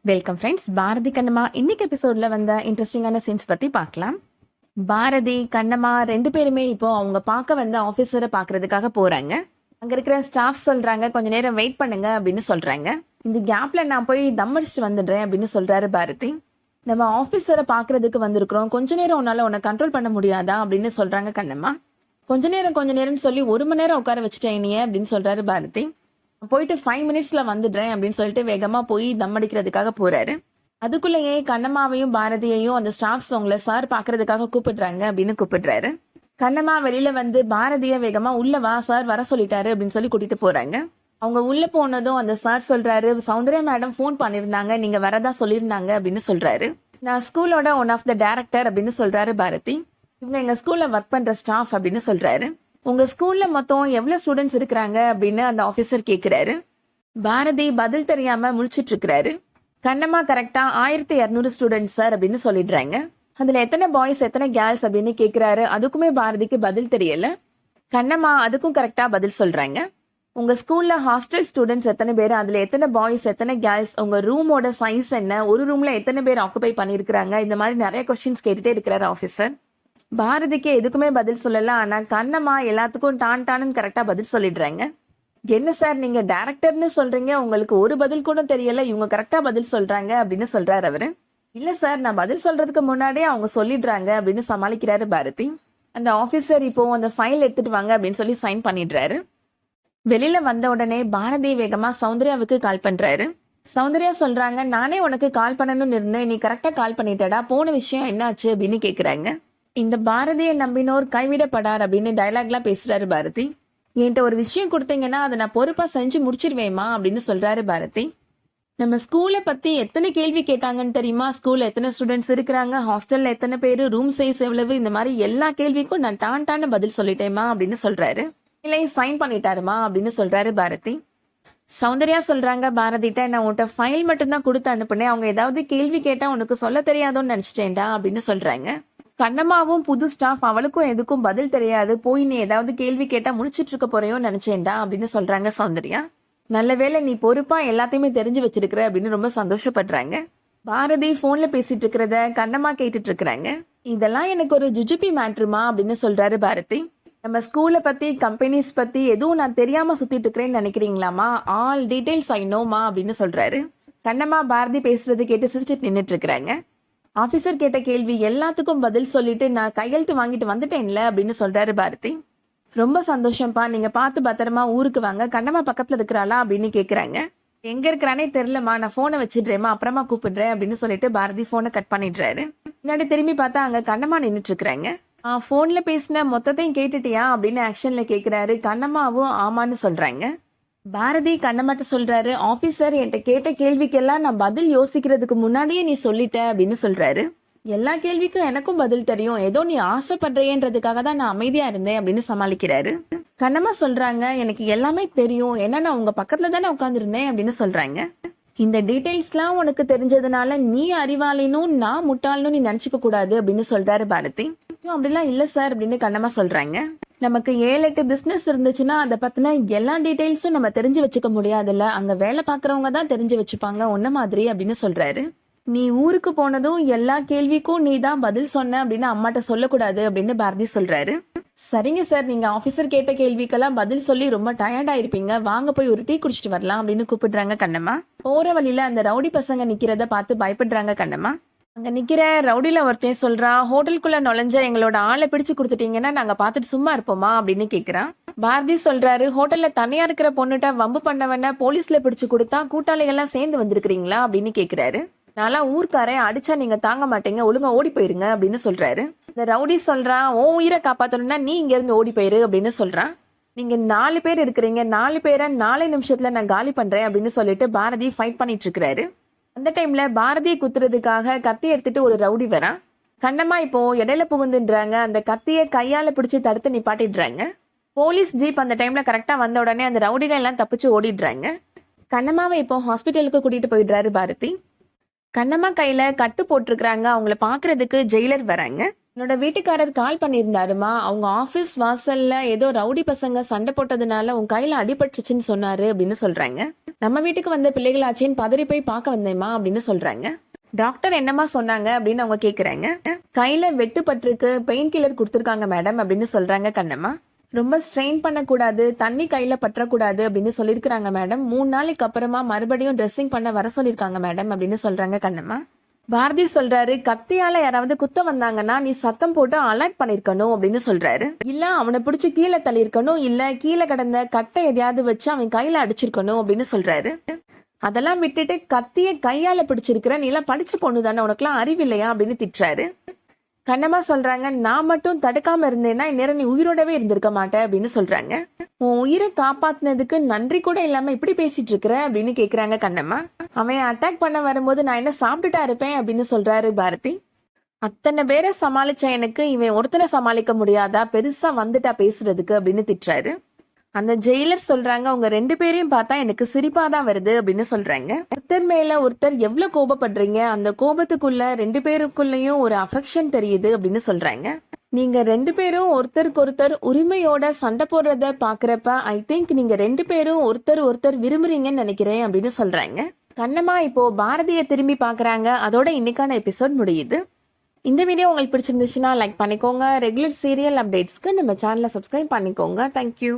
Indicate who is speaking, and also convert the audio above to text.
Speaker 1: Welcome friends. Bharathi Kannamma இன்னைக்கு எபிசோட்ல வந்த இன்ட்ரெஸ்டிங்கான சீன்ஸ் பத்தி பார்க்கலாம். பாரதி கண்ணம்மா 2 பேருமே இப்போ அவங்க பார்க்க வந்த ஆஃபீஸரை பார்க்கறதுக்காக போறாங்க. அங்க இருக்கிற ஸ்டாஃப் சொல்றாங்க, கொஞ்ச நேரம் வெயிட் பண்ணுங்க அப்படின்னு சொல்றாங்க. இந்த கேப்ல நான் போய் தம் அடிச்சுட்டு வந்துடுறேன் அப்படின்னு சொல்றாரு பாரதி. நம்ம ஆஃபீஸரை பார்க்கறதுக்கு வந்திருக்கிறோம், கொஞ்ச நேரம் உன்னால உன்னை கண்ட்ரோல் பண்ண முடியாதா அப்படின்னு சொல்றாங்க கண்ணம்மா. கொஞ்ச நேரம் சொல்லி 1 மணி நேரம் உட்கார வச்சுட்டேன் நீ அப்படின்னு சொல்றாரு பாரதி. போயிட்டு 5 மினிட்ஸ்ல வந்துடுறேன் அப்படின்னு சொல்லிட்டு வேகமா போய் தம் அடிக்கிறதுக்காக போறாரு. அதுக்குள்ளேயே கண்ணம்மாவையும் பாரதியையும் அந்த ஸ்டாஃப்ஸ் உங்களை சார் பாக்குறதுக்காக கூப்பிடுறாங்க அப்படின்னு கூப்பிடுறாரு. கண்ணம்மா வெளியில வந்து பாரதிய வேகமா உள்ள வா, சார் வர சொல்லிட்டாரு அப்படின்னு சொல்லி கூட்டிட்டு போறாங்க. அவங்க உள்ள போனதும் அந்த சார் சொல்றாரு, சௌந்தர்யா மேடம் ஃபோன் பண்ணிருந்தாங்க, நீங்க வரதா சொல்லியிருந்தாங்க அப்படின்னு சொல்றாரு. நான் ஸ்கூலோட ஒன் ஆஃப் த டைரக்டர் அப்படின்னு சொல்றாரு பாரதி. இவங்க எங்க ஸ்கூல்ல ஒர்க் பண்ற ஸ்டாஃப் அப்படின்னு சொல்றாரு. உங்க ஸ்கூல்ல மொத்தம் எவ்வளவு ஸ்டூடெண்ட்ஸ் இருக்கிறாங்க அப்படின்னு அந்த ஆபீசர் கேக்குறாரு. பாரதி பதில் தெரியாம முழிச்சிட்டு இருக்கிறாரு. கண்ணம்மா கரெக்டா 1200 ஸ்டூடெண்ட்ஸ் சார் அப்படின்னு சொல்லிடுறாங்க. அதுல எத்தனை பாய்ஸ் எத்தனை கேர்ள்ஸ் அப்படின்னு கேக்குறாரு. அதுக்குமே பாரதிக்கு பதில் தெரியல. கண்ணம்மா அதுக்கும் கரெக்டா பதில் சொல்றாங்க. உங்க ஸ்கூல்ல ஹாஸ்டல் ஸ்டூடெண்ட்ஸ் எத்தனை பேர், அதுல எத்தனை பாய்ஸ் எத்தனை கேர்ள்ஸ், உங்க ரூமோட சைஸ் என்ன, ஒரு ரூம்ல எத்தனை பேர் ஆக்குபை பண்ணிருக்காங்க, இந்த மாதிரி நிறைய கொஸ்டின்ஸ் கேட்டுட்டே இருக்கிறாரு ஆபீசர். பாரதிக்கு எதுக்குமே பதில் சொல்லல. ஆனா கண்ணம்மா எல்லாத்துக்கும் டான்னு கரெக்டா பதில் சொல்லிடுறாங்க. என்ன சார் நீங்க டைரக்டர்னு சொல்றீங்க, உங்களுக்கு ஒரு பதில் கூட தெரியல, இவங்க கரெக்டா பதில் சொல்றாங்க அப்படின்னு சொல்றாரு அவரு. இல்ல சார், நான் பதில் சொல்றதுக்கு முன்னாடியே அவங்க சொல்லிடுறாங்க அப்படின்னு சமாளிக்கிறாரு பாரதி. அந்த ஆபீசர் இப்போ அந்த ஃபைல் எடுத்துட்டு வாங்க அப்படின்னு சொல்லி சைன் பண்ணிடுறாரு. வெளியில வந்த உடனே பாரதி வேகமா சௌந்தர்யாவுக்கு கால் பண்றாரு. சௌந்தர்யா சொல்றாங்க, நானே உனக்கு கால் பண்ணணும்னு இருந்தேன், நீ கரெக்டா கால் பண்ணிட்டடா, போன விஷயம் என்னாச்சு அப்படின்னு கேக்குறாங்க. இந்த பாரதியை நம்பினோர் கைவிடப்படார் அப்படின்னு டைலாக்லாம் பேசுறாரு பாரதி. என்கிட்ட ஒரு விஷயம் கொடுத்தீங்கன்னா அதை நான் பொறுப்பா செஞ்சு முடிச்சிருவேமா அப்படின்னு சொல்றாரு பாரதி. நம்ம ஸ்கூலை பத்தி எத்தனை கேள்வி கேட்டாங்கன்னு தெரியுமா, ஸ்கூல்ல எத்தனை ஸ்டூடெண்ட்ஸ் இருக்கிறாங்க, ஹாஸ்டல்ல எத்தனை பேரு, ரூம் சைஸ் எவ்வளவு, இந்த மாதிரி எல்லா கேள்விக்கும் நான் டான்னு பதில் சொல்லிட்டேமா அப்படின்னு சொல்றாரு. இல்லை சைன் பண்ணிட்டாருமா அப்படின்னு சொல்றாரு பாரதி. சௌந்தர்யா சொல்றாங்க பாரதிட்ட, நான் உன்கிட்ட ஃபைல் மட்டும்தான் கொடுத்து அனுப்புனேன், அவங்க ஏதாவது கேள்வி கேட்டா உனக்கு சொல்ல தெரியாதோன்னு நினைச்சிட்டேன்டா அப்படின்னு சொல்றாங்க. கண்ணம்மாவும் புது ஸ்டாஃப், அவளுக்கும் எதுக்கும் பதில் தெரியாது, போய் நீ ஏதாவது கேள்வி கேட்டா முடிச்சிட்டு இருக்க போறையோ நினைச்சேன்டா அப்படின்னு சொல்றாங்க சௌந்தர்யா. நல்ல வேளை நீ பொறுப்பா எல்லாத்தையுமே தெரிஞ்சு வச்சிருக்கிற அப்படின்னு ரொம்ப சந்தோஷப்படுறாங்க. பாரதி போன்ல பேசிட்டு இருக்கிறத கண்ணம்மா கேட்டுட்டு இருக்கிறாங்க. இதெல்லாம் எனக்கு ஒரு ஜுஜுபி மேட்ருமா அப்படின்னு சொல்றாரு பாரதி. நம்ம ஸ்கூலை பத்தி கம்பெனிஸ் பத்தி எதுவும் நான் தெரியாம சுத்திட்டு இருக்கிறேன்னு நினைக்கிறீங்களாமா, ஆல் டீடைல்ஸ் ஐ நோமா அப்படின்னு சொல்றாரு. கண்ணம்மா பாரதி பேசுறது கேட்டு சிரிச்சிட்டு நின்றுட்டு இருக்கிறாங்க. ஆபீசர் கேட்ட கேள்வி எல்லாத்துக்கும் பதில் சொல்லிட்டு நான் கையெழுத்து வாங்கிட்டு வந்துட்டேன்ல அப்படின்னு சொல்றாரு பாரதி. ரொம்ப சந்தோஷம்ப்பா, நீங்க பார்த்து பத்திரமா ஊருக்கு வாங்க, கண்ணம்மா பக்கத்துல இருக்கிறாளா அப்படின்னு கேக்குறாங்க. எங்க இருக்கிறானே தெரியலமா, நான் போனை வச்சிடுறேமா, அப்புறமா கூப்பிடுறேன் அப்படின்னு சொல்லிட்டு பாரதி போனை கட் பண்ணிடுறாரு. முன்னாடி திரும்பி பார்த்தா அங்க கண்ணம்மா நின்றுட்டு இருக்கிறாங்க. போன்ல பேசின மொத்தத்தையும் கேட்டுட்டியா அப்படின்னு ஆக்ஷன்ல கேக்குறாரு. கண்ணம்மாவும் ஆமான்னு சொல்றாங்க. பாரதி கண்ணம்மாட்ட சொல்றாரு, ஆபீசர் என்கிட்ட கேட்ட கேள்விக்கெல்லாம் நான் பதில் யோசிக்கிறதுக்கு முன்னாடியே நீ சொல்லிட்ட அப்படின்னு சொல்றாரு. எல்லா கேள்விக்கும் எனக்கும் பதில் தெரியும், ஏதோ நீ ஆசைப்படுறேன்றதுக்காக தான் நான் அமைதியா இருந்தேன் அப்படின்னு சமாளிக்கிறாரு. கண்ணம்மா சொல்றாங்க, எனக்கு எல்லாமே தெரியும், ஏன்னா நான் உங்க பக்கத்துல தானே உட்காந்துருந்தேன் அப்படின்னு சொல்றாங்க. இந்த டீடைல்ஸ்லாம் உனக்கு தெரிஞ்சதுனால நீ அறிவாளினும் நான் முட்டாளனும் நீ நினைச்சுக்க கூடாது அப்படின்னு சொல்றாரு பாரதி. அப்படிலாம் இல்ல சார் அப்படின்னு கண்ணம்மா சொல்றாங்க. நமக்கு 7-8 பிசினஸ் இருந்துச்சுன்னா அதை பத்தின எல்லா டீடைல்ஸும் நம்ம தெரிஞ்சு வச்சுக்க முடியாதுல்ல, அங்க வேலை பாக்குறவங்க தான் தெரிஞ்சு வச்சுப்பாங்க ஒன்ன மாதிரி அப்படின்னு சொல்றாரு. நீ ஊருக்கு போனதும் எல்லா கேள்விக்கும் நீ தான் பதில் சொன்ன அப்படின்னு அம்மாட்ட சொல்லக்கூடாது அப்படின்னு பாரதி சொல்றாரு. சரிங்க சார், நீங்க ஆபீசர் கேட்ட கேள்விக்கெல்லாம் பதில் சொல்லி ரொம்ப டயர்டா இருப்பீங்க, வாங்க போய் ஒரு டீ குடிச்சிட்டு வரலாம் அப்படின்னு கூப்பிடுறாங்க கண்ணம்மா. போற வழியில அந்த ரவுடி பசங்க நிக்கிறத பார்த்து பயப்படுறாங்க கண்ணம்மா. அங்க நிக்கிற ரவுடில ஒருத்தன் சொல்றா, ஹோட்டலுக்குள்ள நுழைஞ்ச எங்களோட ஆளை பிடிச்சு கொடுத்துட்டீங்கன்னா நாங்க பாத்துட்டு சும்மா இருப்போமா அப்படின்னு கேக்குறான். பாரதி சொல்றாரு, ஹோட்டல்ல தனியா இருக்கிற பொண்ணுட்ட வம்பு பண்ணவன போலீஸ்ல பிடிச்சு கொடுத்தா கூட்டாளிகள்லாம் சேர்ந்து வந்திருக்கிறீங்களா அப்படின்னு கேக்குறாரு. நான்லாம் ஊர்க்காரன், அடிச்சா நீங்க தாங்க மாட்டீங்க, ஒழுங்கா ஓடி போயிருங்க அப்படின்னு சொல்றாரு. இந்த ரவுடி சொல்றான், ஓ உயிரை காப்பாத்தணும்னா நீ இங்க இருந்து ஓடி போயிரு அப்படின்னு சொல்றான். நீங்க 4 பேர் இருக்கிறீங்க, 4 பேரை 4 நிமிஷத்துல நான் காலி பண்றேன் அப்படின்னு சொல்லிட்டு பாரதி ஃபைட் பண்ணிட்டு இருக்கிறாரு. அந்த டைம்ல பாரதியை குத்துறதுக்காக கத்தி எடுத்துட்டு ஒரு ரவுடி வரான். கண்ணம்மா இப்போ இடையில புகுந்துன்றாங்க. அந்த கத்தியை கையால பிடிச்சு தடுத்து நிப்பாட்டிடுறாங்க. போலீஸ் ஜீப் அந்த டைம்ல கரெக்டா வந்த உடனே அந்த ரவுடிகள் எல்லாம் தப்பிச்சு ஓடிடுறாங்க. கண்ணம்மாவை இப்போ ஹாஸ்பிட்டலுக்கு கூட்டிட்டு போயிடுறாரு பாரதி. கண்ணம்மா கையில கட்டு போட்டிருக்கிறாங்க. அவங்கள பாக்குறதுக்கு ஜெயிலர் வராங்க. என்னோட வீட்டுக்காரர் கால் பண்ணியிருந்தாருமா, அவங்க ஆஃபீஸ் வாசல்ல ஏதோ ரவுடி பசங்க சண்டை போட்டதுனால உன் கையில அடிபட்டுருச்சுன்னு சொன்னாரு அப்படின்னு சொல்றாங்க. நம்ம வீட்டுக்கு வந்த பிள்ளைகளாச்சேன்னு பதறி போய் பார்க்க வந்தேம்மா அப்படின்னு சொல்றாங்க. டாக்டர் என்னம்மா சொன்னாங்க அப்படின்னு அவங்க கேக்குறாங்க. கையில வெட்டுப்பட்டிருக்கு, பெயின் கில்லர் கொடுத்துருக்காங்க மேடம் அப்படின்னு சொல்றாங்க கண்ணம்மா. ரொம்ப ஸ்ட்ரெயின் பண்ணக்கூடாது, தண்ணி கையில பற்றக்கூடாது அப்படின்னு சொல்லியிருக்கிறாங்க மேடம். 3 நாளைக்கு அப்புறமா மறுபடியும் ட்ரெஸ்ஸிங் பண்ண வர சொல்லியிருக்காங்க மேடம் அப்படின்னு சொல்றாங்க கண்ணம்மா. பாரதி சொல்றாரு, கத்தியால யாராவது குத்த வந்தாங்கன்னா நீ சத்தம் போட்டு அலர்ட் பண்ணிருக்கணும் அப்படின்னு சொல்றாரு. இல்ல அவனை பிடிச்சி கீழே தள்ளியிருக்கணும், இல்ல கீழே கடந்த கட்டை எதையாவது வச்சு அவன் கையில அடிச்சிருக்கணும் அப்படின்னு சொல்றாரு. அதெல்லாம் விட்டுட்டு கத்திய கையால பிடிச்சிருக்கிற, நீ எல்லாம் படிச்ச பொண்ணு தானே, உனக்குலாம் அறிவில்லையா அப்படின்னு திட்டுறாரு. கண்ணம்மா சொல்றாங்க, நான் மட்டும் தடுக்காம இருந்தேன்னா இந்நேரம் நீ உயிரோடவே இருந்திருக்க மாட்டேன் அப்படின்னு சொல்றாங்க. உன் உயிரை காப்பாத்தினதுக்கு நன்றி கூட இல்லாம இப்படி பேசிட்டு இருக்கிற அப்படின்னு கேக்குறாங்க கண்ணம்மா. அவன் அட்டாக் பண்ண வரும்போது நான் என்ன சாப்பிட்டுட்டா இருப்பேன் அப்படின்னு சொல்றாரு பாரதி. அத்தனை பேரை சமாளிச்ச எனக்கு இவன் ஒருத்தனை சமாளிக்க முடியாதா, பெருசா வந்துட்டா பேசுறதுக்கு அப்படின்னு திட்டுறாரு. அந்த ஜெயிலர் சொல்றாங்க, உங்க 2 பேரையும் பார்த்தா எனக்கு சிரிப்பாதான் வருது அப்படின்னு சொல்றாங்க. ஒருத்தர் மேல ஒருத்தர் எவ்வளவு கோபப்படுறீங்க, அந்த கோபத்துக்குள்ள 2 பேருக்குள்ளயும் ஒரு அஃபெக்ஷன் தெரியுது அப்படின்னு சொல்றாங்க. நீங்க 2 பேரும் ஒருத்தருக்கு ஒருத்தர் உரிமையோட சண்டை போடுறத பாக்குறப்ப ஐ திங்க் நீங்க 2 பேரும் ஒருத்தர் விரும்புறீங்கன்னு நினைக்கிறேன் அப்படின்னு சொல்றாங்க. கண்ணம்மா இப்போ பாரதியை திரும்பி பாக்குறாங்க. அதோட இன்னைக்கான எபிசோட் முடியுது. இந்த வீடியோ உங்களுக்கு பிடிச்சிருந்துச்சுன்னா லைக் பண்ணிக்கோங்க. ரெகுலர் சீரியல் அப்டேட்ஸ்க்கு நம்ம சேனலை சப்ஸ்கிரைப் பண்ணிக்கோங்க. தேங்க்யூ.